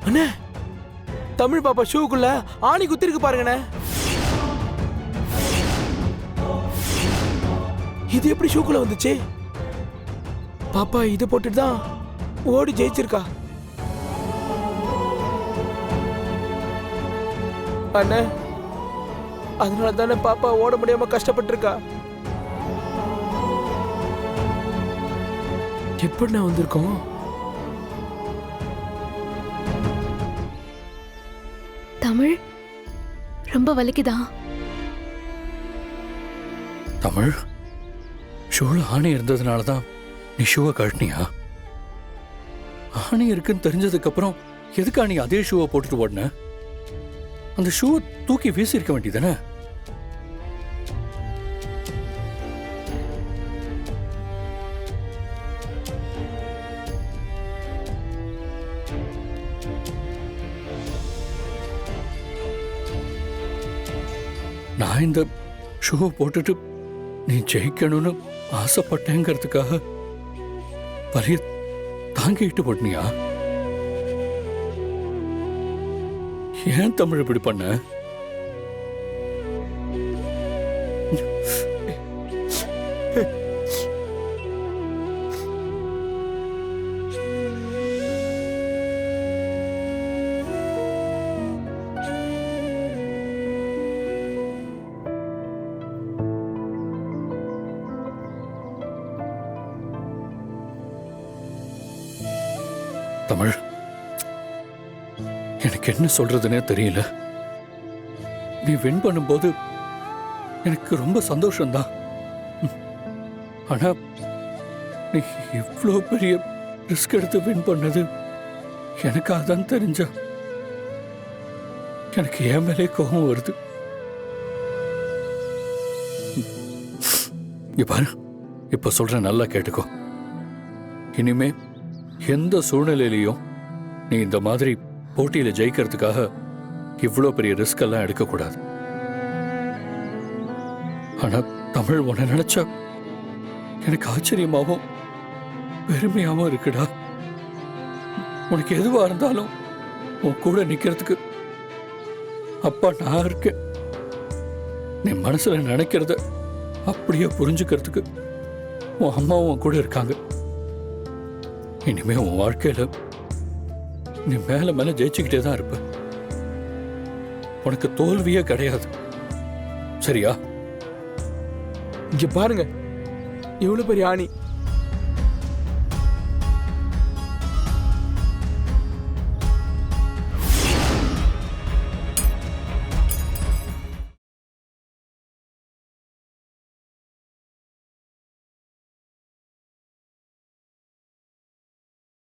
அண்ணே, தமிழ் பாப்பா ஷூக்குள்ள ஆணி குத்திருக்கு பாருங்கண்ணே. இது எப்படி ஷூக்குள்ள வந்துச்சு? பாப்பா இதை போட்டுட்டு தான் ஓடி ஜெயிச்சிருக்கா. அண்ணே, அதனால தானே பாப்பா ஓட முடியாம கஷ்டப்பட்டிருக்கா. எப்படி நான் வந்திருக்கோம்? தமிழ் ரொம்ப வலிக்குதா? தமிழ், ஷூல ஆணி இருந்ததுனால தான் நீ ஷூவை கழட்டினியா? ஆணி இருக்குன்னு தெரிஞ்சதுக்கு அப்புறம் எதுக்கா நீ அதே ஷூவை போட்டுட்டு ஓடுன? அந்த ஷூவை தூக்கி வீசிருக்க வேண்டியதானே? நான் இந்த ஷூவை போட்டுட்டு நீ ஜெயிக்கணும்னு ஆசைப்பட்டேங்கிறதுக்காக வலிய தாங்கிட்டு போட்டினியா? ஏன் தமிழ் இப்படி பண்ண? தமிழ், எனக்கு என்ன சொல்றதுன்னே தெரியல. நீ வின் பண்ணும்போது எனக்கு ரொம்ப சந்தோஷம்தான். ஆனா நீ இவ்வளோ பெரிய ரிஸ்க் எடுத்து வின் பண்ணது எனக்கு அதான் தெரிஞ்சா எனக்கு என் மேலே கோபம் வருது. பாரு, இப்ப சொல்ற நல்லா கேட்டுக்கோ. இனிமே எந்த சூழ்நிலையிலையும் நீ இந்த மாதிரி போட்டியில ஜெயிக்கிறதுக்காக இவ்வளோ பெரிய ரிஸ்க் எல்லாம் எடுக்கக்கூடாது. ஆனா தமிழ், உன்னை நினைச்சா எனக்கு ஆச்சரியமாவும் பெருமையாவும் இருக்குடா. உனக்கு எதுவா இருந்தாலும் உன் கூட நிக்கிறதுக்கு அப்பா நான் இருக்கேன். நீ மனசுல நினைக்கிறத அப்படியே புரிஞ்சுக்கிறதுக்கு உன் அம்மாவும் உன் கூட இருக்காங்க. இனிமே உன் வாழ்க்கையில நீ மேல மேல ஜெயிச்சுக்கிட்டே தான் இருப்ப. உனக்கு தோல்வியே கிடையாது, சரியா? இங்க பாருங்க, எவ்வளவு பெரிய ஆணி.